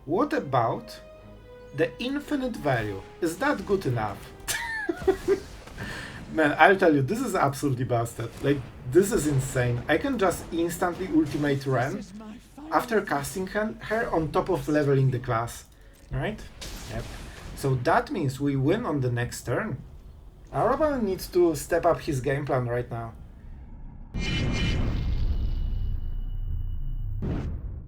What about the infinite value? Is that good enough? Man, I'll tell you, this is absolutely busted. Like, this is insane. I can just instantly ultimate Wrenn after casting her on top of leveling the class. Right? Yep. So that means we win on the next turn. Our opponent needs to step up his game plan right now.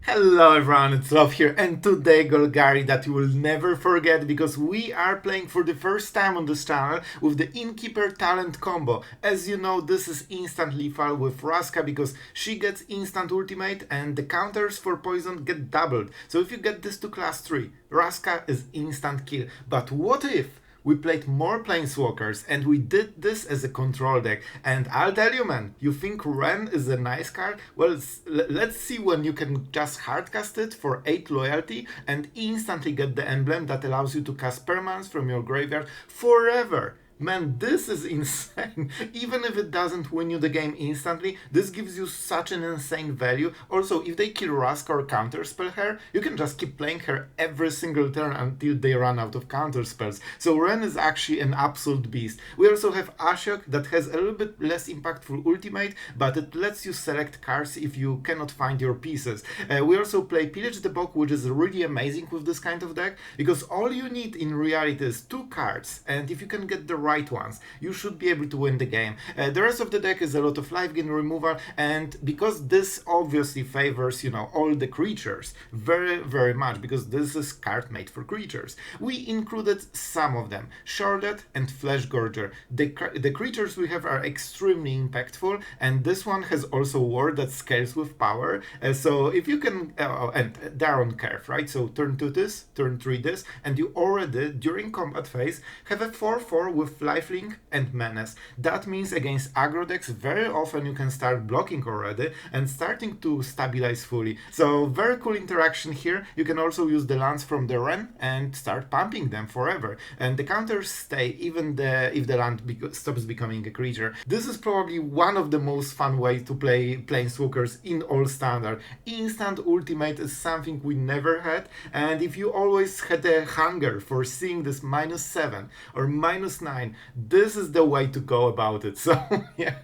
Hello everyone, it's Sloth here, and today Golgari that you will never forget, because we are playing for the first time on this channel with the Innkeeper talent combo. As you know, this is instant lethal with Vraska because she gets instant ultimate and the counters for poison get doubled. So if you get this to class 3, Vraska is instant kill. But what if we played more planeswalkers and we did this as a control deck? And I'll tell you, man, you think Wrenn is a nice card? Well, let's see when you can just hardcast it for 8 loyalty and instantly get the emblem that allows you to cast permanents from your graveyard forever. Man, this is insane. Even if it doesn't win you the game instantly, this gives you such an insane value. Also, if they kill Vraska or counterspell her, you can just keep playing her every single turn until they run out of counterspells. So Wrenn is actually an absolute beast. We also have Ashiok that has a little bit less impactful ultimate, but it lets you select cards if you cannot find your pieces. We also play Pillage the Bog, which is really amazing with this kind of deck, because all you need in reality is 2 cards, and if you can get the right ones, you should be able to win the game. The rest of the deck is a lot of life gain removal, and because this obviously favors, you know, all the creatures very much, because this is card made for creatures, we included some of them. Sheoldred and Fleshgorger. The creatures we have are extremely impactful, and this one has also ward that scales with power. So if you can, and they're on curve, right? So turn 2 this, turn 3 this, and you already, during combat phase, have a 4/4 with lifelink and menace. That means against aggro decks, very often you can start blocking already and starting to stabilize fully. So very cool interaction here. You can also use the lands from the Wrenn and start pumping them forever. And the counters stay even if the land stops becoming a creature. This is probably one of the most fun ways to play planeswalkers in all standard. Instant ultimate is something we never had, and if you always had a hunger for seeing this -7 or -9, this is the way to go about it. So yeah,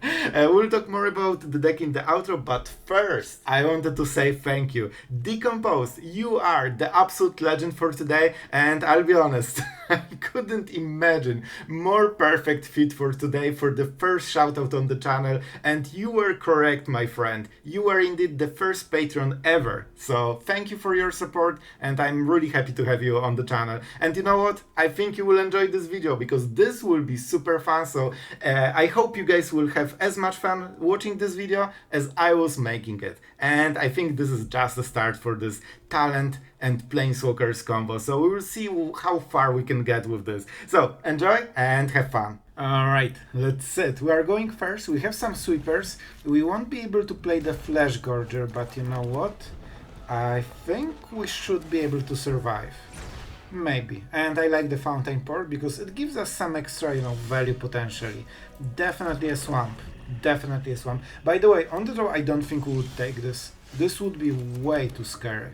we'll talk more about the deck in the outro, but first I wanted to say thank you. Decomposed, you are the absolute legend for today, and I'll be honest, I couldn't imagine more perfect fit for today for the first shoutout on the channel, and you were correct, my friend. You were indeed the first patron ever, so thank you for your support, and I'm really happy to have you on the channel. And you know what? I think you will enjoy this video, because this will be super fun, so I hope you guys will have as much fun watching this video as I was making it. And I think this is just the start for this talent and planeswalkers combo, so we will see how far we can get with this. So enjoy and have fun. Alright, let's sit. We are going first. We have some sweepers. We won't be able to play the Fleshgorger, but you know what? I think we should be able to survive. Maybe. And I like the Fountainport because it gives us some extra, you know, value potentially. Definitely a swamp. Definitely a swamp. By the way, on the draw, I don't think we would take this. This would be way too scary.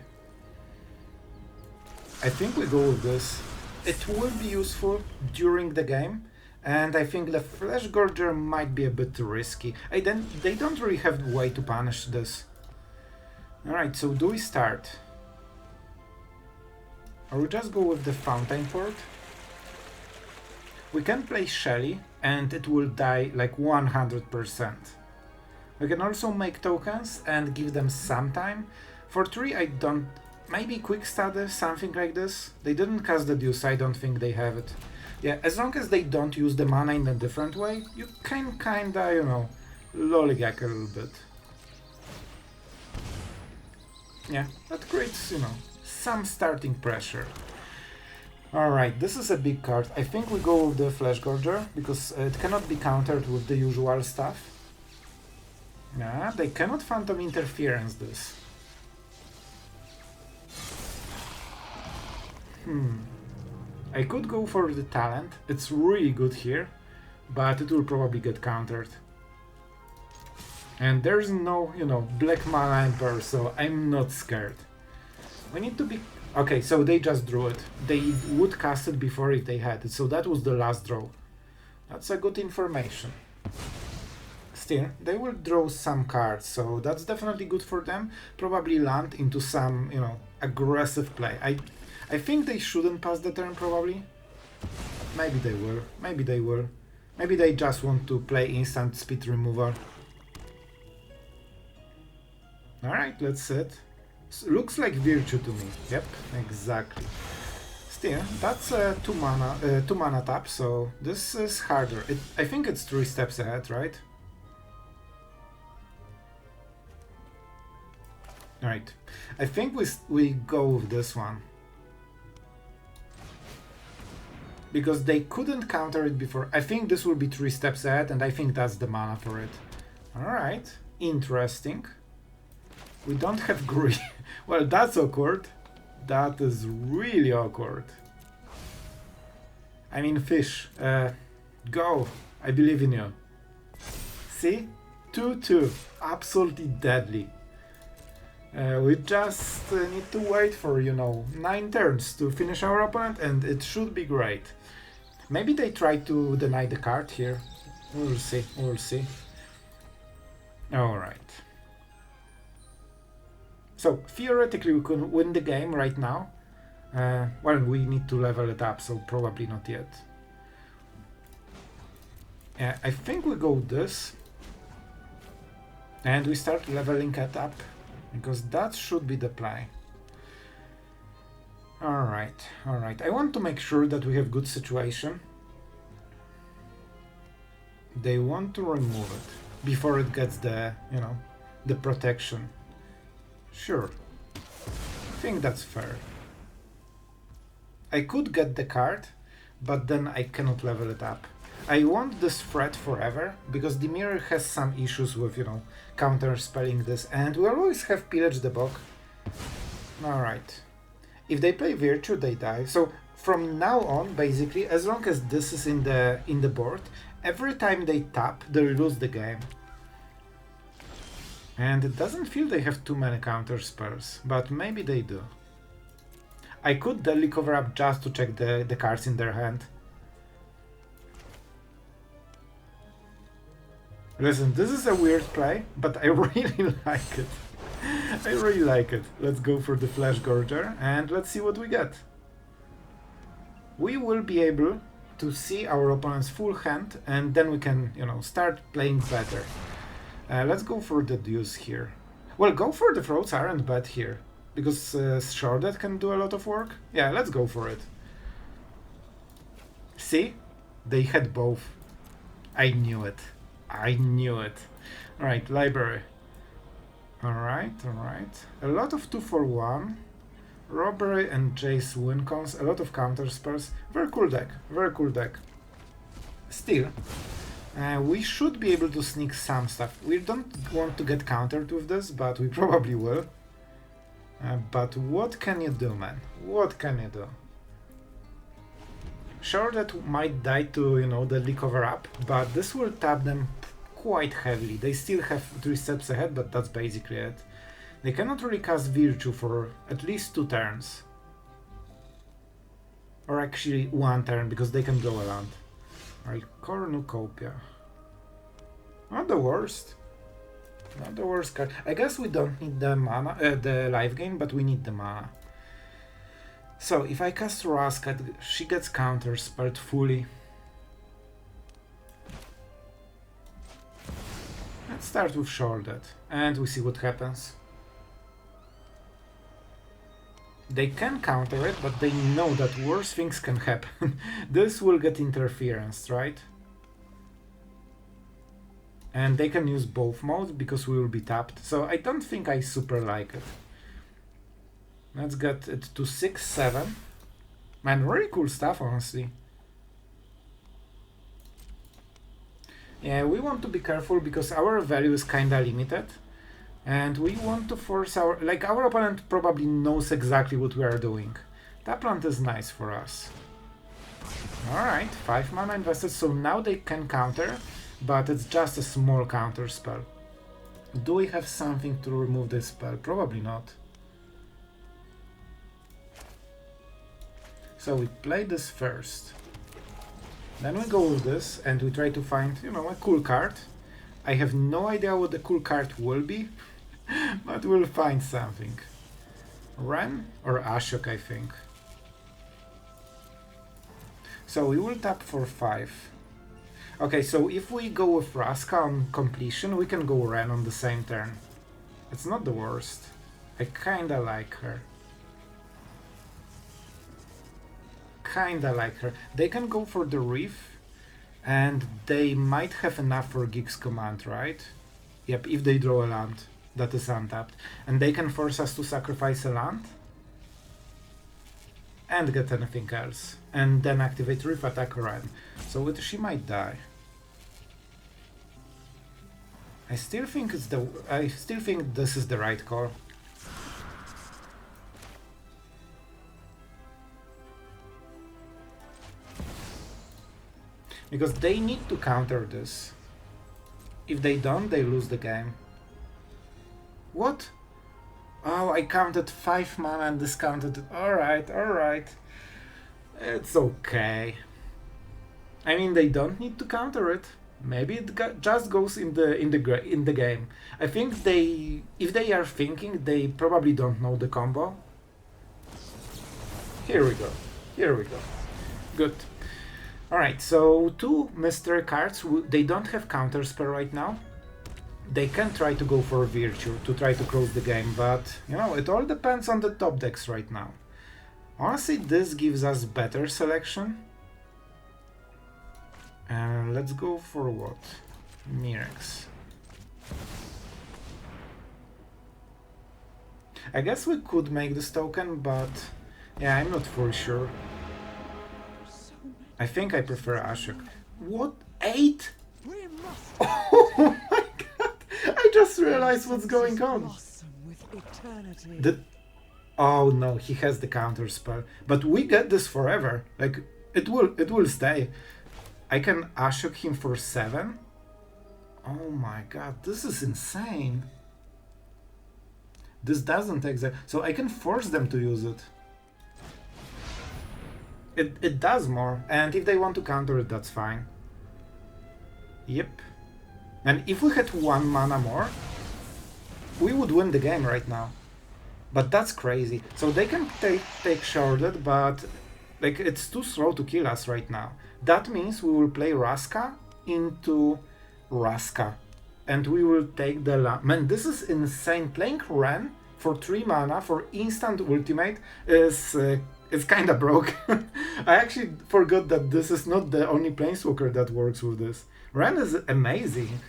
I think we go with this. It will be useful during the game, and I think the Fleshgorger might be a bit risky. They don't really have a way to punish this. Alright, so do we start? Or we just go with the Fountainport? We can play Shelly, and it will die like 100%. We can also make tokens and give them some time. For 3 I don't... Maybe Quick Study, something like this? They didn't cast the Deuce, I don't think they have it. Yeah, as long as they don't use the mana in a different way, you can kinda, you know, lollygag a little bit. Yeah, that creates, you know, some starting pressure. Alright, this is a big card. I think we go with the Fleshgorger, because it cannot be countered with the usual stuff. Yeah, they cannot Phantom Interference this. I could go for the talent. It's really good here, but it will probably get countered. And there's no, you know, black mana Emperor, so I'm not scared. We need to be Okay, so they just drew it. They would cast it before if they had it, so that was the last draw. That's a good information. Still, they will draw some cards, so that's definitely good for them. Probably land into some, you know, aggressive play. I think they shouldn't pass the turn, probably. Maybe they will. Maybe they will. Maybe they just want to play instant speed removal. Alright, let's sit. Looks like Virtue to me. Yep, exactly. Still, that's a 2 mana tap, so this is harder. I think it's 3 steps ahead, right? Alright, I think we go with this one. Because they couldn't counter it before. I think this will be 3 steps ahead, and I think that's the mana for it. Alright, interesting. We don't have green. Well, that's awkward. That is really awkward. I mean, fish. Go. I believe in you. See? 2-2. Absolutely deadly. We just need to wait for, you know, 9 turns to finish our opponent, and it should be great. Maybe they try to deny the card here. We'll see. We'll see. Alright. So, theoretically we could win the game right now. Well, we need to level it up, so probably not yet. I think we go this. And we start leveling it up, because that should be the play. Alright, alright. I want to make sure that we have good situation. They want to remove it before it gets the, you know, the protection. Sure. I think that's fair. I could get the card, but then I cannot level it up. I want this threat forever, because the mirror has some issues with, you know, counter-spelling this, and we always have Pillage the Bog. Alright. If they play Virtue, they die. So from now on, basically, as long as this is in the board, every time they tap, they lose the game. And it doesn't feel they have too many counter spells, but maybe they do. I could Deadly Cover Up just to check the cards in their hand. Listen, this is a weird play, but I really like it. I really like it. Let's go for the Fleshgorger and let's see what we get. We will be able to see our opponent's full hand, and then we can, you know, start playing better. Let's go for the deuce here. Well, go for the throats aren't bad here, because Sheoldred can do a lot of work. Yeah, let's go for it. See? They had both. I knew it. I knew it. Alright, library. Alright, alright. A lot of 2-for-1. Robbery and Jace win cons. A lot of counter spells. Very cool deck. Very cool deck. Still, we should be able to sneak some stuff. We don't want to get countered with this, but we probably will. But what can you do, man? What can you do? Sure, that might die to, you know, Deadly Cover Up, but this will tap them quite heavily. They still have 3 steps ahead, but that's basically it. They cannot really cast Virtue for at least 2 turns. Or actually 1 turn, because they can go around. Alright, Cornucopia. Not the worst. Not the worst card. I guess we don't need the mana, the life gain, but we need the mana. So, if I cast Vraska, she gets counter-spelled fully. Let's start with Sheoldred, and we see what happens. They can counter it, but they know that worse things can happen. This will get interference, right? And they can use both modes, because we will be tapped. So I don't think I super like it. Let's get it to 6-7. Man, really cool stuff, honestly. Yeah, we want to be careful because our value is kinda limited. And we want to force our... Like, our opponent probably knows exactly what we are doing. That plant is nice for us. Alright, 5 mana invested, so now they can counter, but it's just a small counter spell. Do we have something to remove this spell? Probably not. So we play this first. Then we go with this and we try to find, you know, a cool card. I have no idea what the cool card will be, but we'll find something. Wrenn or Ashiok, I think. So we will tap for 5. Okay, so if we go with Vraska on completion, we can go Wrenn on the same turn. It's not the worst. I kinda like her. Kinda like her. They can go for the Reef, and they might have enough for Gig's command, right? Yep, if they draw a land that is untapped. And they can force us to sacrifice a land and get anything else. And then activate Reef attack Wrenn. So she might die. I still think this is the right call. Because they need to counter this. If they don't, they lose the game. What? Oh, I counted 5 mana and discounted it. Alright, alright. It's okay. I mean, they don't need to counter it. Maybe it just goes in the game. I think if they are thinking, they probably don't know the combo. Here we go. Here we go. Good. Alright, so 2 mystery cards. They don't have counterspell right now. They can try to go for Virtue to try to close the game, but you know, it all depends on the top decks right now. Honestly, this gives us better selection. Let's go for what? Mirrex. I guess we could make this token, but yeah, I'm not fully sure. I think I prefer Ashiok. What? 8? Oh my god! I just realized what's going on. Oh no, he has the counter spell. But we get this forever. Like, it will stay. I can Ashiok him for 7? Oh my god, this is insane. This doesn't exist. So I can force them to use it. It does more, and if they want to counter it, that's fine. Yep. And if we had 1 mana more, we would win the game right now. But that's crazy. So they can take Sheoldred, but like, it's too slow to kill us right now. That means we will play Vraska into Vraska. And we will take the land. Man, this is insane. Playing Wrenn for 3 mana for instant ultimate is kinda broke. I actually forgot that this is not the only planeswalker that works with this. Wrenn is amazing.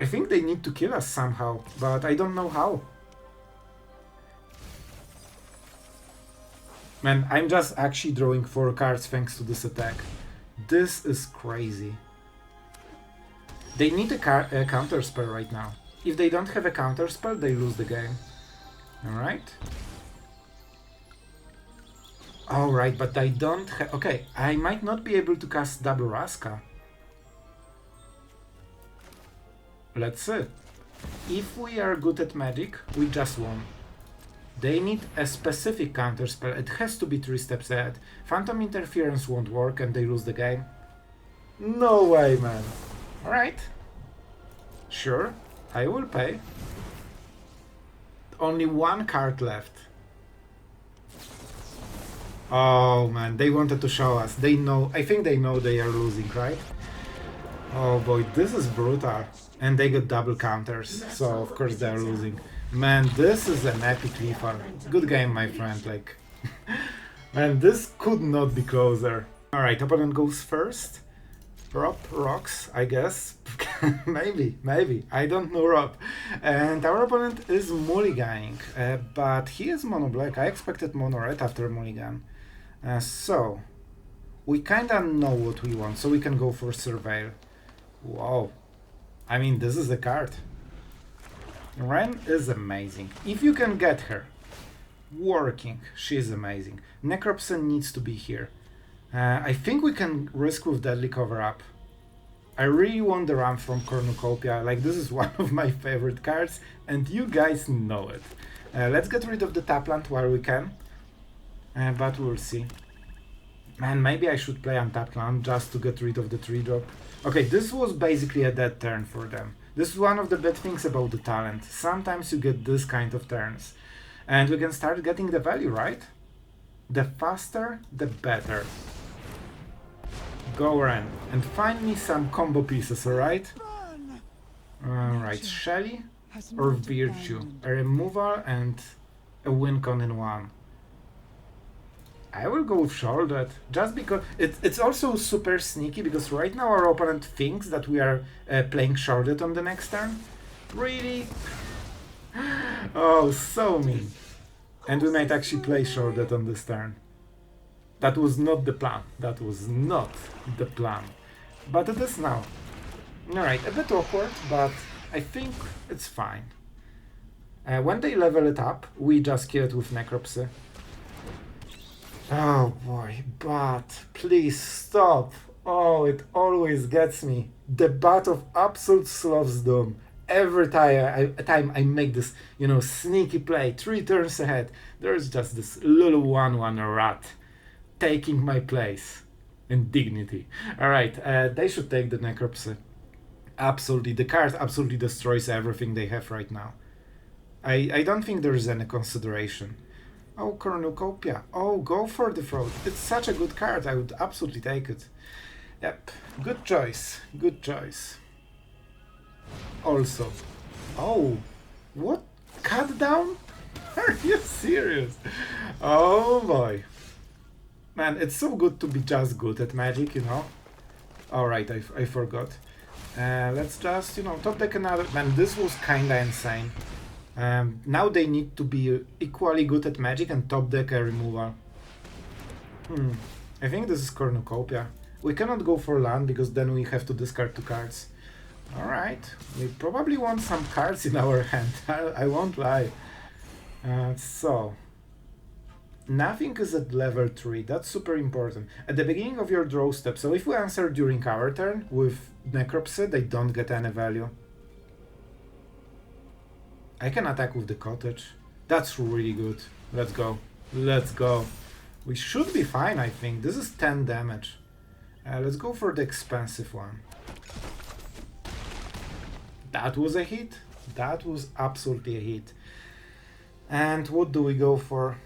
I think they need to kill us somehow, but I don't know how. Man, I'm just actually drawing 4 cards thanks to this attack. This is crazy. They need a counterspell right now. If they don't have a counterspell, they lose the game. Alright. Alright, but I don't have... Okay, I might not be able to cast double Vraska. Let's see. If we are good at magic, we just won. They need a specific counterspell. It has to be 3 steps ahead. Phantom Interference won't work and they lose the game. No way, man. Alright. Sure, I will pay. Only 1 card left. Oh man, they wanted to show us. They know, I think they know they are losing, right? Oh boy, this is brutal. And they got double counters, so of course they are losing. Man, this is an epic lethal. Good game, my friend, like... Man, this could not be closer. Alright, opponent goes first. Rob rocks, I guess. maybe. I don't know Rob. And our opponent is mulliganing, but he is mono black. I expected mono red after mulligan. So, we kinda know what we want, so we can go for Surveil. Wow. I mean, this is the card. Wrenn is amazing. If you can get her working, she's amazing. Necropsy needs to be here. I think we can risk with Deadly Cover-Up. I really want the Ram from Cornucopia. Like, this is one of my favorite cards, and you guys know it. Let's get rid of the tap land while we can. But we'll see. Man, maybe I should play Untapped Land just to get rid of the 3-drop. Okay, this was basically a dead turn for them. This is one of the bad things about the talent. Sometimes you get this kind of turns. And we can start getting the value, right? The faster, the better. Go Wrenn, and find me some combo pieces, alright? Alright, Shelly or Virtue? A removal and a win con in one. I will go with Sheoldred, just because it's also super sneaky, because right now our opponent thinks that we are playing Sheoldred on the next turn. Really? Oh, so mean. And we might actually play Sheoldred on this turn. That was not the plan. That was not the plan. But it is now. Alright, a bit awkward, but I think it's fine. When they level it up, we just kill it with Necropsy. Oh boy, but please stop. Oh, it always gets me. The bat of absolute Sloth's Doom. Every time I make this, sneaky play, 3 turns ahead, there's just this little 1/1 rat taking my place in dignity. Alright, they should take the Necropsy. Absolutely, the card absolutely destroys everything they have right now. I don't think there's any consideration. Oh, Cornucopia. Oh, go for the Fraud. It's such a good card. I would absolutely take it. Yep. Good choice. Good choice. Also. Oh. What? Cut down? Are you serious? Oh boy. Man, it's so good to be just good at Magic, Alright, I forgot. Let's just, top deck another. Man, this was kinda insane. Now they need to be equally good at Magic and top deck a removal. I think this is Cornucopia. We cannot go for land because then we have to discard 2 cards. Alright, we probably want some cards in our hand, I won't lie. So, nothing is at level 3, that's super important. At the beginning of your draw step, so if we answer during our turn with Necropsy, they don't get any value. I can attack with the Cottage. That's really good. Let's go. Let's go. We should be fine, I think. This is 10 damage. Let's go for the expensive one. That was a hit. That was absolutely a hit. And what do we go for?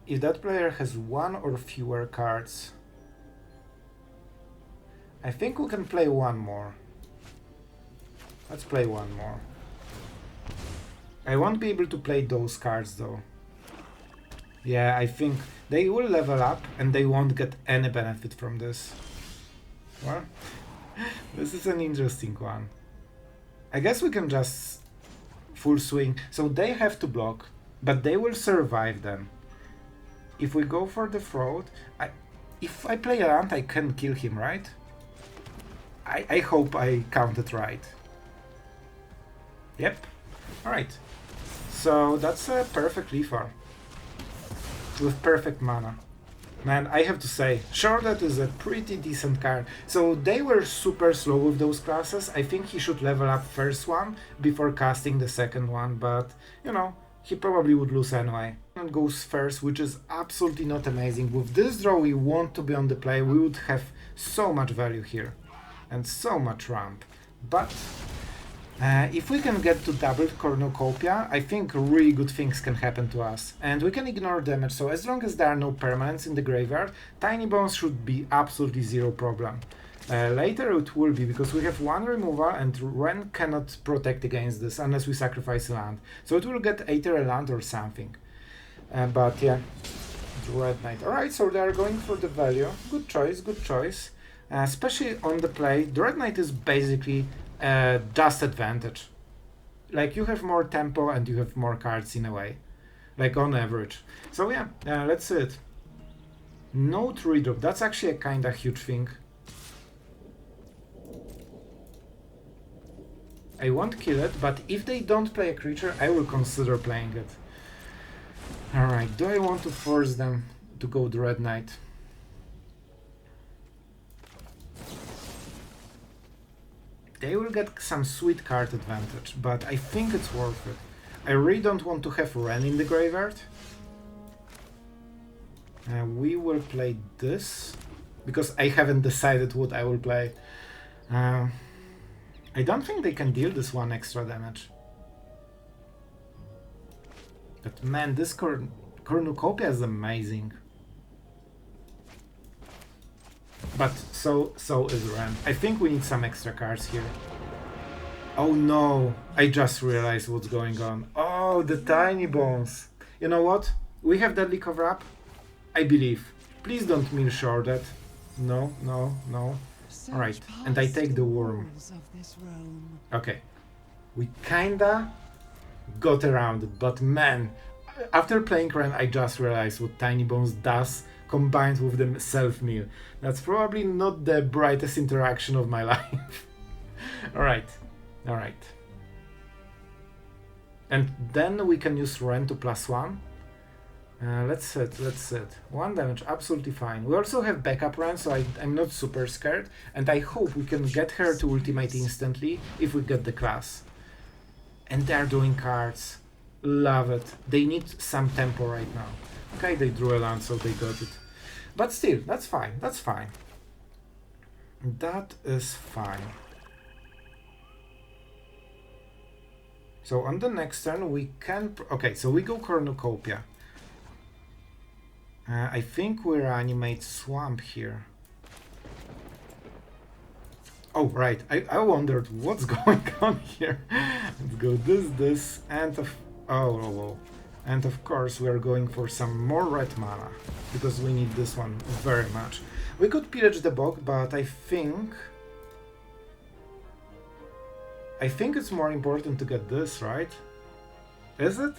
If that player has 1 or fewer cards, I think we can play 1 more. Let's play 1 more. I won't be able to play those cards though. Yeah, I think they will level up and they won't get any benefit from this. Well, this is an interesting one. I guess we can just full swing. So they have to block, but they will survive then. If we go for the Fraud, if I play around, I can kill him, right? I hope I counted right. Yep. Alright. So that's a perfect Lethal. With perfect mana. Man, I have to say, Sheoldred is a pretty decent card. So they were super slow with those classes. I think he should level up first one before casting the second one, but, he probably would lose anyway. And goes first, which is absolutely not amazing. With this draw we want to be on the play, we would have so much value here. And so much ramp. But if we can get to double Cornucopia, I think really good things can happen to us. And we can ignore damage, so as long as there are no permanents in the graveyard, Tiny Bones should be absolutely zero problem. Later it will be, because we have 1 removal and Wrenn cannot protect against this unless we sacrifice a land. So it will get either a land or something. But yeah, Dread Knight. Alright, so they are going for the value. Good choice, good choice. Especially on the play, Dread Knight is basically just advantage. Like, you have more tempo and you have more cards in a way. Like, on average. So yeah, let's see it. No 3-drop, that's actually a kinda huge thing. I won't kill it, but if they don't play a creature, I will consider playing it. Alright, do I want to force them to go Dread Knight? They will get some sweet card advantage, but I think it's worth it. I really don't want to have Wrenn in the graveyard. We will play this, because I haven't decided what I will play. I don't think they can deal this one extra damage. But man, this Cornucopia is amazing. But so is Wrenn. I think we need some extra cards here. Oh no, I just realized what's going on. Oh, the tiny bones. You know what? We have deadly cover up. I believe. Please don't mean Sheoldred. No. Alright, and I take the worm. Okay. We kinda got around it, but man, after playing Wrenn, I just realized what Tiny Bones does combined with the self-mill. That's probably not the brightest interaction of my life. Alright. And then we can use Wrenn to +1. Let's set. 1 damage, absolutely fine. We also have backup Wrenn, so I'm not super scared. And I hope we can get her to ultimate instantly if we get the class. And they're doing cards. Love it. They need some tempo right now. Okay, they drew a land, so they got it. But still, that's fine. That is fine. So on the next turn we can... Okay, so we go Cornucopia. I think we reanimate Swamp here. Oh, right. I wondered what's going on here. Let's go this, and of... Oh. And of course we're going for some more red mana, because we need this one very much. We could Pillage the Bog, but I think it's more important to get this, right? Is it?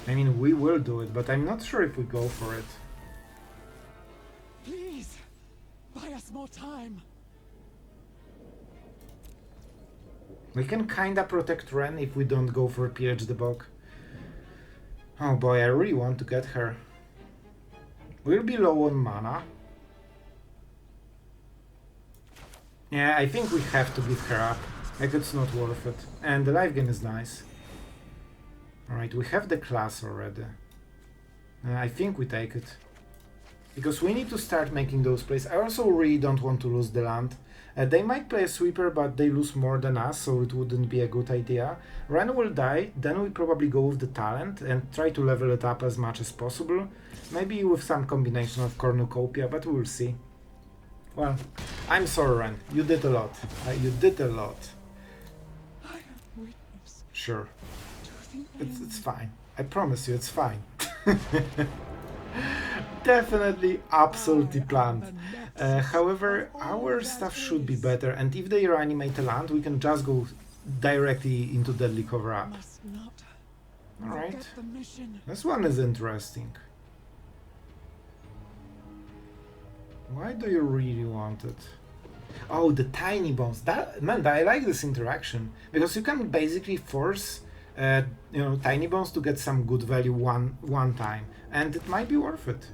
I mean, we will do it, but I'm not sure if we go for it. Please, buy us more time. We can kinda protect Wrenn if we don't go for Pillage the Bog. Oh boy, I really want to get her. We'll be low on mana. Yeah, I think we have to give her up. Like, it's not worth it. And the life gain is nice. Alright, we have the class already. I think we take it. Because we need to start making those plays. I also really don't want to lose the land. They might play a sweeper, but they lose more than us, so it wouldn't be a good idea. Wrenn will die, then we probably go with the talent and try to level it up as much as possible. Maybe with some combination of Cornucopia, but we'll see. Well, I'm sorry, Wrenn. You did a lot. You did a lot. Sure. It's fine. I promise you, it's fine. Definitely, absolutely planned. However, our stuff should be better, and if they reanimate a land, we can just go directly into Deadly Cover-Up. Alright. This one is interesting. Why do you really want it? Oh, the tiny bones. Man, I like this interaction, because you can basically force tiny bones to get some good value one time, and it might be worth it.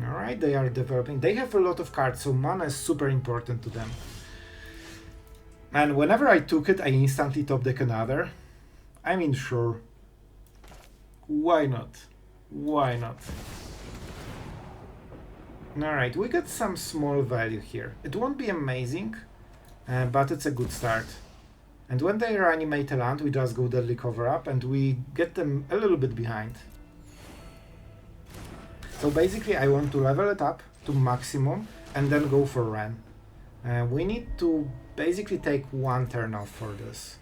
Alright, they are developing. They have a lot of cards, so mana is super important to them. And whenever I took it, I instantly top deck another. I mean, sure. Why not? Why not? Alright, we got some small value here. It won't be amazing, but it's a good start. And when they reanimate a land, we just go Deadly Cover-Up and we get them a little bit behind. So basically I want to level it up to maximum and then go for Wrenn. We need to basically take one turn off for this.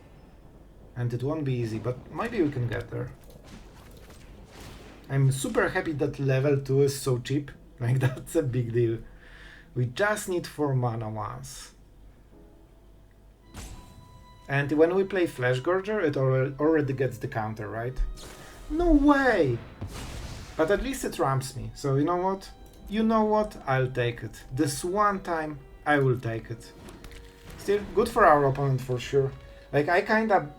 And it won't be easy, but maybe we can get there. I'm super happy that level 2 is so cheap. Like, that's a big deal. We just need 4 mana once. And when we play Fleshgorger, it already gets the counter, right? No way! But at least it ramps me, so you know what? You know what? I'll take it. This one time, I will take it. Still, good for our opponent for sure. Like, I kinda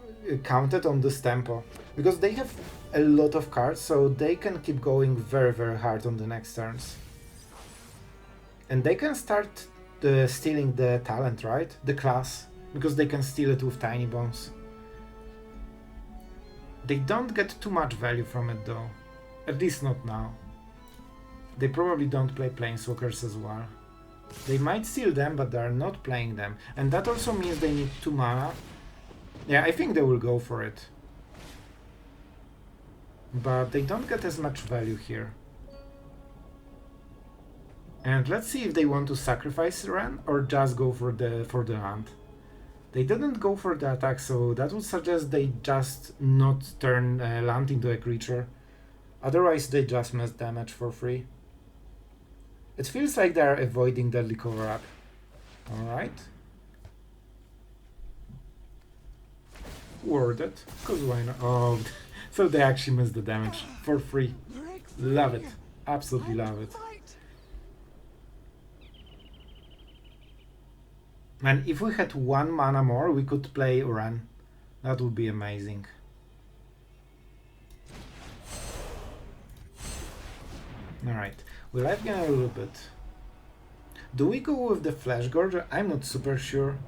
counted on this tempo, because they have a lot of cards, so they can keep going very, very hard on the next turns. And they can start stealing the talent, right? The class. Because they can steal it with tiny bombs. They don't get too much value from it though. At least not now. They probably don't play planeswalkers as well. They might steal them, but they are not playing them. And that also means they need 2 mana. Yeah, I think they will go for it. But they don't get as much value here. And let's see if they want to sacrifice Wrenn or just go for the land. They didn't go for the attack, so that would suggest they just not turn land into a creature. Otherwise they just miss damage for free. It feels like they are avoiding deadly cover-up. Alright. Word it, cause why not? Oh, so they actually missed the damage for free. Love it. Absolutely love it. And if we had 1 mana more, we could play Wrenn. That would be amazing. Alright, we life gain a little bit. Do we go with the Fleshgorger? I'm not super sure.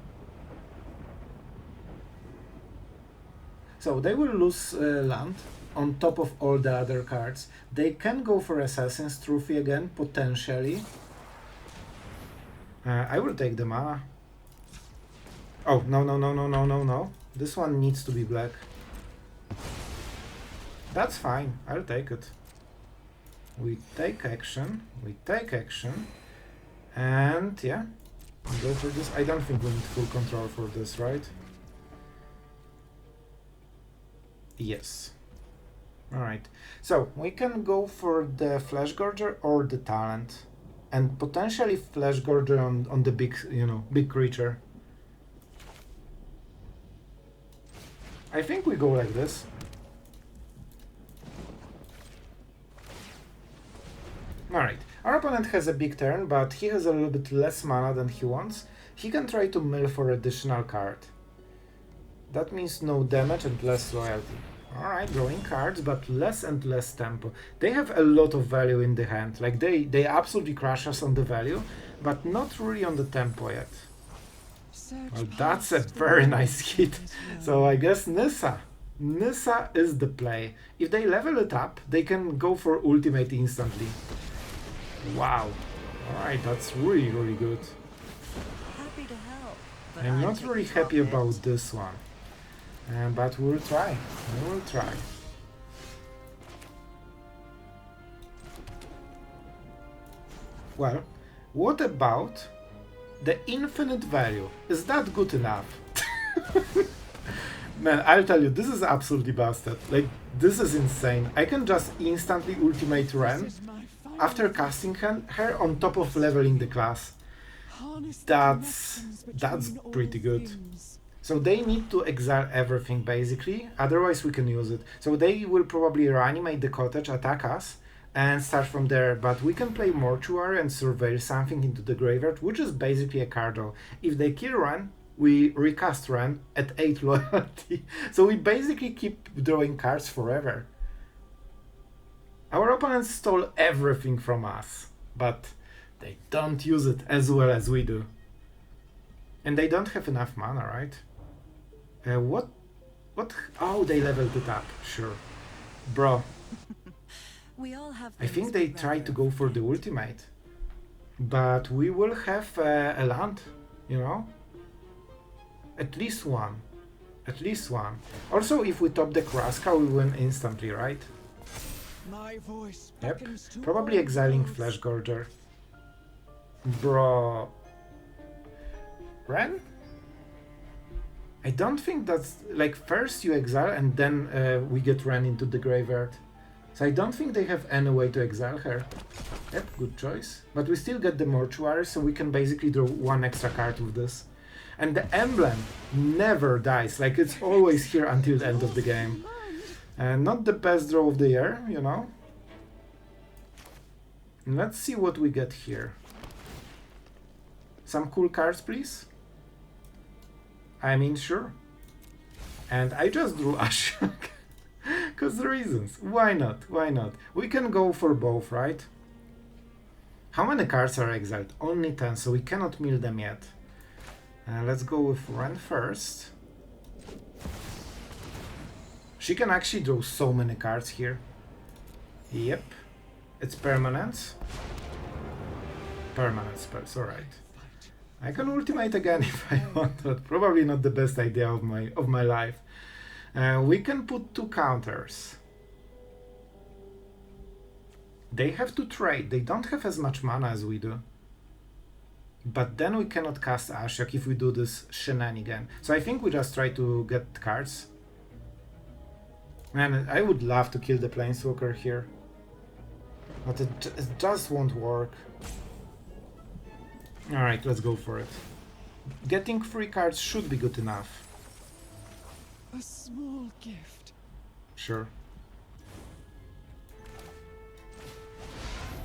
So they will lose land on top of all the other cards. They can go for Assassin's Trophy again, potentially. I will take the mana. Oh, no. This one needs to be black. That's fine, I'll take it. We take action, and yeah, go for this. I don't think we need full control for this, right? Yes. Alright, so we can go for the Fleshgorger or the talent, and potentially Fleshgorger on the big, big creature. I think we go like this. Alright, our opponent has a big turn, but he has a little bit less mana than he wants. He can try to mill for additional card. That means no damage and less loyalty. Alright, drawing cards, but less and less tempo. They have a lot of value in the hand. Like, they absolutely crush us on the value, but not really on the tempo yet. Well, that's a very nice hit. So I guess Nissa is the play. If they level it up, they can go for ultimate instantly. Wow. Alright, that's really, really good. Happy to help, but I'm not really happy about this one. But we'll try. We will try. Well, what about the infinite value? Is that good enough? Man, I'll tell you, this is absolutely busted. Like, this is insane. I can just instantly ultimate Wrenn after casting her on top of leveling the class. That's pretty good. So they need to exile everything basically, otherwise we can use it. So they will probably reanimate the cottage, attack us, and start from there. But we can play Mortuary and surveil something into the graveyard, which is basically a card draw. If they kill Wrenn, we recast Wrenn at 8 loyalty. So we basically keep drawing cards forever. Our opponents stole everything from us, but they don't use it as well as we do. And they don't have enough mana, right? What? Oh, they leveled it up, sure. Bro, We all have I think they tried to go for the ultimate. But we will have a land, At least one. At least one. Also, if we top the Vraska, we win instantly, right? My voice Yep. beckons to Probably all exiling those- Fleshgorger. Bro. Wrenn? I don't think that's... Like, first you exile and then we get Wrenn into the graveyard. So I don't think they have any way to exile her. Yep, good choice. But we still get the Mortuary, so we can basically draw one extra card with this. And the emblem never dies. Like, it's always here until the end of the game. And not the best draw of the year, Let's see what we get here. Some cool cards, please. I mean, sure. And I just drew Ashiok. Because reasons. Why not? Why not? We can go for both, right? How many cards are exiled? Only 10, so we cannot mill them yet. Let's go with Wrenn first. She can actually draw so many cards here. Yep. It's permanent. Permanent spells, alright. I can ultimate again if I want, but probably not the best idea of my life. We can put 2 counters. They have to trade. They don't have as much mana as we do. But then we cannot cast Ashiok if we do this shenanigan. So I think we just try to get cards. Man, I would love to kill the planeswalker here. But it just won't work. Alright, let's go for it. Getting 3 cards should be good enough. A small gift. Sure.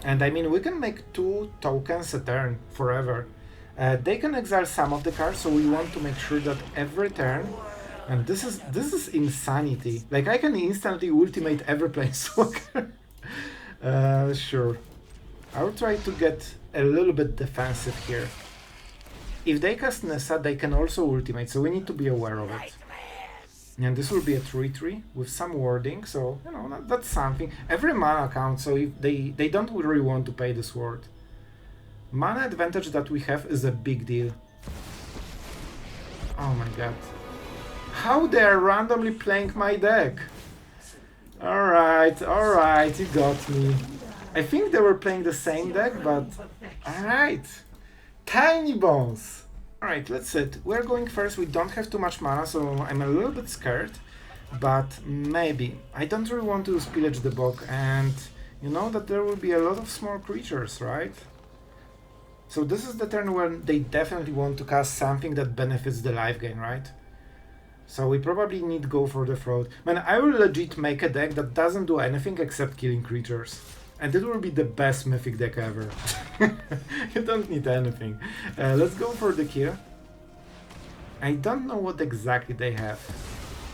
And I mean, we can make 2 tokens a turn forever. They can exile some of the cards, so we want to make sure that every turn, and this is insanity. Like, I can instantly ultimate every planeswalker. Sure. I'll try to get a little bit defensive here. If they cast Nessa, they can also ultimate, so we need to be aware of it. And this will be a 3/3 with some wording, so, you know, that's something. Every mana counts, so if they don't really want to pay this word. Mana advantage that we have is a big deal. Oh my god. How they're randomly playing my deck! Alright, you got me. I think they were playing the same deck, but... Alright! Tiny bones! Alright, let's sit. We're going first, we don't have too much mana, so I'm a little bit scared. But maybe. I don't really want to use Pillage the Bog, and you know that there will be a lot of small creatures, right? So this is the turn when they definitely want to cast something that benefits the life gain, right? So we probably need to go for the throat. Man, I will legit make a deck that doesn't do anything except killing creatures. And it will be the best mythic deck ever. You don't need anything. Let's go for the kill. I don't know what exactly they have.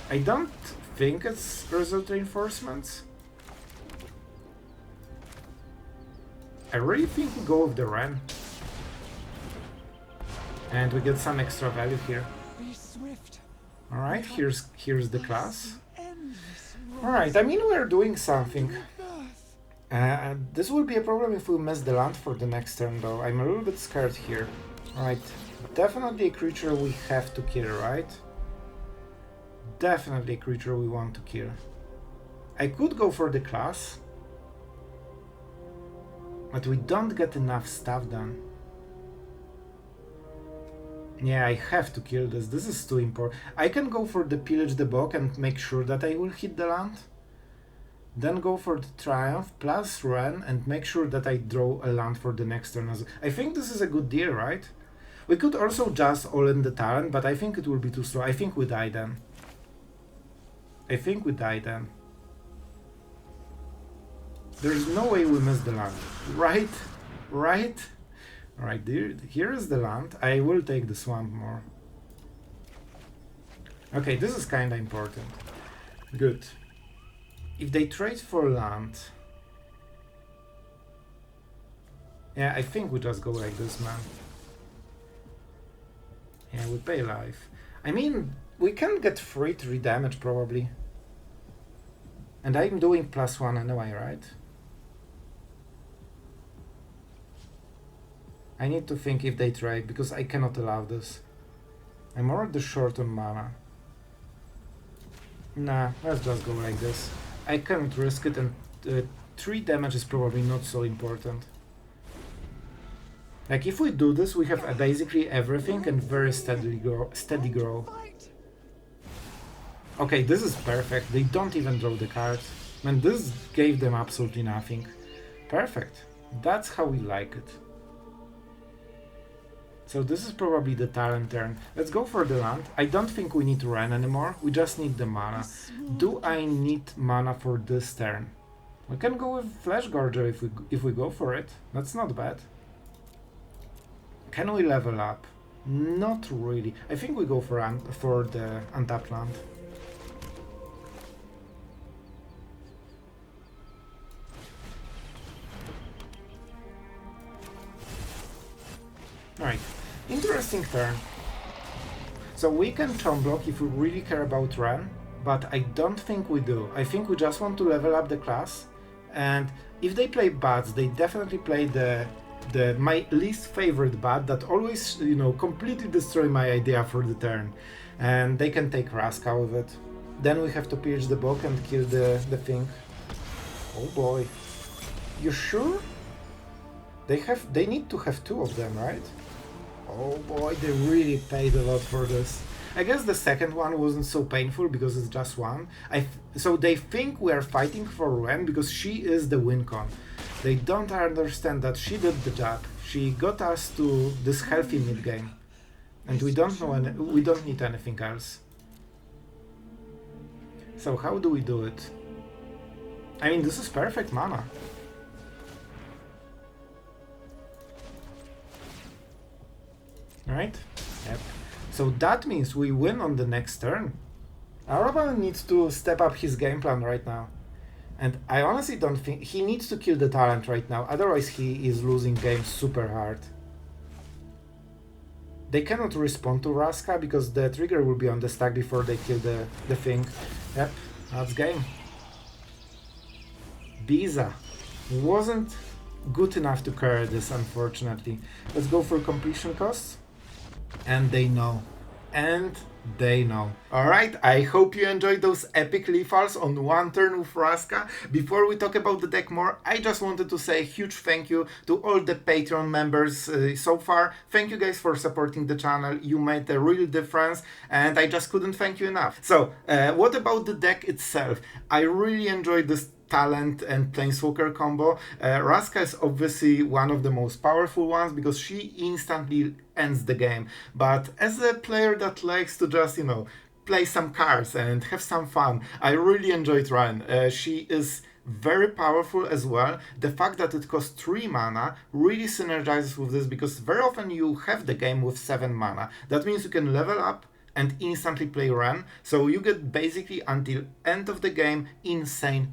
I don't think it's result reinforcements. I really think we go with the Wrenn. And we get some extra value here. Be swift. Alright, here's the class. Alright, I mean we're doing something. This will be a problem if we miss the land for the next turn though. I'm a little bit scared here. Alright, definitely a creature we have to kill, right? Definitely a creature we want to kill. I could go for the class. But we don't get enough stuff done. Yeah, I have to kill this. This is too important. I can go for the Pillage the Bog and make sure that I will hit the land. Then go for the Triumph plus Wrenn and make sure that I draw a land for the next turn. I think this is a good deal, right? We could also just all in the talent, but I think it will be too slow. I think we die then. There's no way we miss the land. Right? Alright, here is the land. I will take the swamp more. Okay, this is kinda important. Good. If they trade for land... Yeah, I think we just go like this, man. Yeah, we pay life. I mean, we can get 3 damage probably. And I'm doing +1 anyway, right? I need to think if they trade, because I cannot allow this. I'm already short on mana. Nah, let's just go like this. I can't risk it, and 3 damage is probably not so important. Like, if we do this, we have basically everything and very steady grow. Okay, this is perfect. They don't even draw the card. Man, this gave them absolutely nothing. Perfect. That's how we like it. So this is probably the talent turn. Let's go for the land. I don't think we need to Wrenn anymore. We just need the mana. Do I need mana for this turn? We can go with Fleshgorger if we go for it. That's not bad. Can we level up? Not really. I think we go for the untapped land. Interesting turn. So we can chomp block if we really care about Wrenn, but I don't think we do. I think we just want to level up the class, and if they play bats, they definitely play my least favorite bat that always, you know, completely destroy my idea for the turn. And they can take Vraska with it. Then we have to Pillage the Bog and kill the thing. Oh boy. You sure? They need to have two of them, right? Oh boy, they really paid a lot for this. I guess the second one wasn't so painful because it's just one. So they think we are fighting for Wrenn because she is the win con. They don't understand that she did the job. She got us to this healthy mid game, and we don't need anything else. So how do we do it? I mean, this is perfect mana. Right? Yep. So that means we win on the next turn. Our opponent needs to step up his game plan right now. And I honestly don't think he needs to kill the talent right now, otherwise he is losing games super hard. They cannot respond to Vraska because the trigger will be on the stack before they kill the thing. Yep, that's game. Biza wasn't good enough to carry this, unfortunately. Let's go for completion costs. And they know. And they know. Alright, I hope you enjoyed those epic lethals on one turn with Vraska. Before we talk about the deck more, I just wanted to say a huge thank you to all the Patreon members so far. Thank you guys for supporting the channel. You made a real difference and I just couldn't thank you enough. So, what about the deck itself? I really enjoyed this talent and planeswalker combo. Vraska is obviously one of the most powerful ones because she instantly ends the game. But as a player that likes to just, you know, play some cards and have some fun, I really enjoyed Wrenn. She is very powerful as well. The fact that it costs 3 mana really synergizes with this because very often you have the game with 7 mana. That means you can level up and instantly play Wrenn, so you get basically until end of the game insane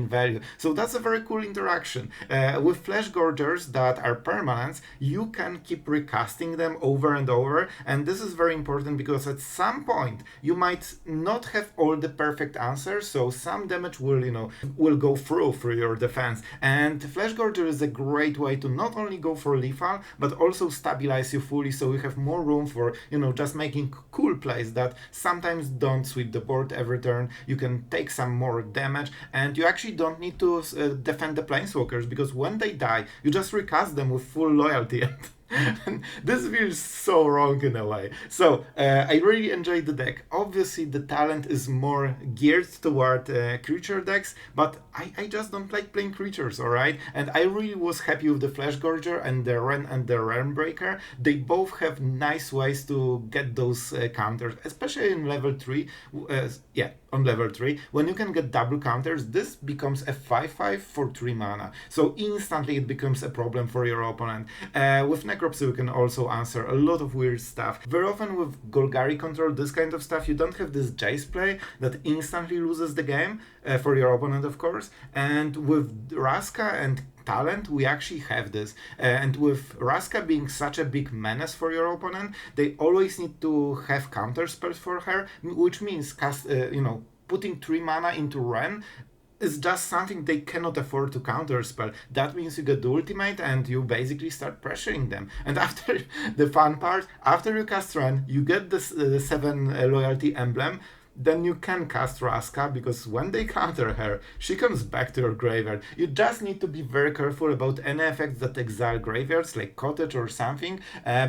value. So that's a very cool interaction. With Fleshgorgers that are permanents, you can keep recasting them over and over, and this is very important because at some point you might not have all the perfect answers, so some damage will, you know, will go through your defense. And Fleshgorger is a great way to not only go for lethal, but also stabilize you fully, so you have more room for, you know, just making cool plays that sometimes don't sweep the board every turn. You can take some more damage and you actually don't need to defend the planeswalkers because when they die you just recast them with full loyalty. And this feels so wrong in a way. So I really enjoyed the deck. Obviously the talent is more geared toward creature decks, but I just don't like playing creatures, alright? And I really was happy with the Fleshgorger and the Wrenn and the Realmbreaker. They both have nice ways to get those counters, especially in level 3. On level 3, when you can get double counters, this becomes a 5/5 for 3 mana. So instantly it becomes a problem for your opponent. With Necropsy we can also answer a lot of weird stuff. Very often with Golgari control, this kind of stuff, you don't have this Jace play that instantly loses the game, for your opponent of course. And with Vraska and talent we actually have this, and with Vraska being such a big menace for your opponent, they always need to have counter spells for her, which means putting 3 mana into Wrenn is just something they cannot afford to counterspell. That means you get the ultimate and you basically start pressuring them. And after the fun part, after you cast Wrenn, you get the 7 loyalty emblem. Then you can cast Vraska, because when they counter her, she comes back to your graveyard. You just need to be very careful about any effects that exile graveyards, like Cottage or something,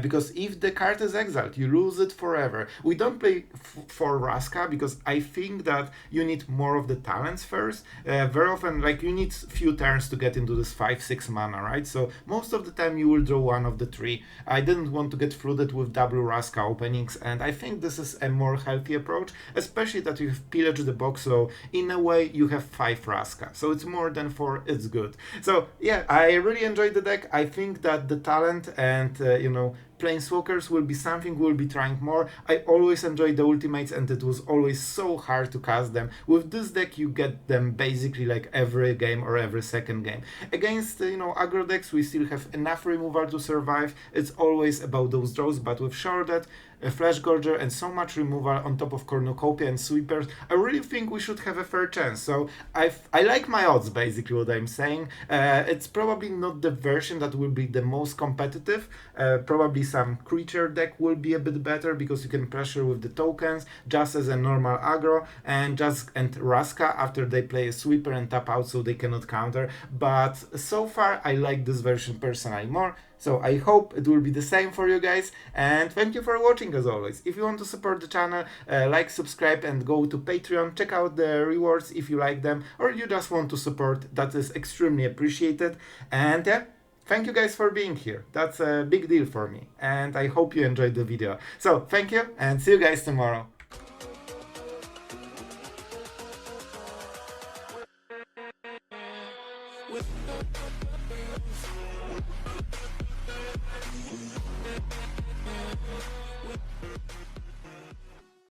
because if the card is exiled, you lose it forever. We don't play for Vraska, because I think that you need more of the talents first. Very often, like, you need few turns to get into this 5-6 mana, right? So most of the time you will draw one of the 3. I didn't want to get flooded with double Vraska openings, and I think this is a more healthy approach, especially that you have Pillage the Bog, so in a way you have 5 Vraska, so it's more than 4, it's good. So yeah, I really enjoyed the deck. I think that the talent and planeswalkers will be something we'll be trying more. I always enjoyed the ultimates and it was always so hard to cast them. With this deck you get them basically like every game or every second game. Against aggro decks we still have enough removal to survive. It's always about those draws, but with Sheoldred, Fleshgorger and so much removal on top of Cornucopia and Sweepers, I really think we should have a fair chance. So I like my odds, basically what I'm saying. It's probably not the version that will be the most competitive. Probably some creature deck will be a bit better because you can pressure with the tokens just as a normal aggro and Vraska after they play a sweeper and tap out so they cannot counter. But so far I like this version personally more. So I hope it will be the same for you guys, and thank you for watching as always. If you want to support the channel, like, subscribe and go to Patreon, check out the rewards if you like them, or you just want to support, that is extremely appreciated. And yeah, thank you guys for being here, that's a big deal for me, and I hope you enjoyed the video. So thank you, and see you guys tomorrow.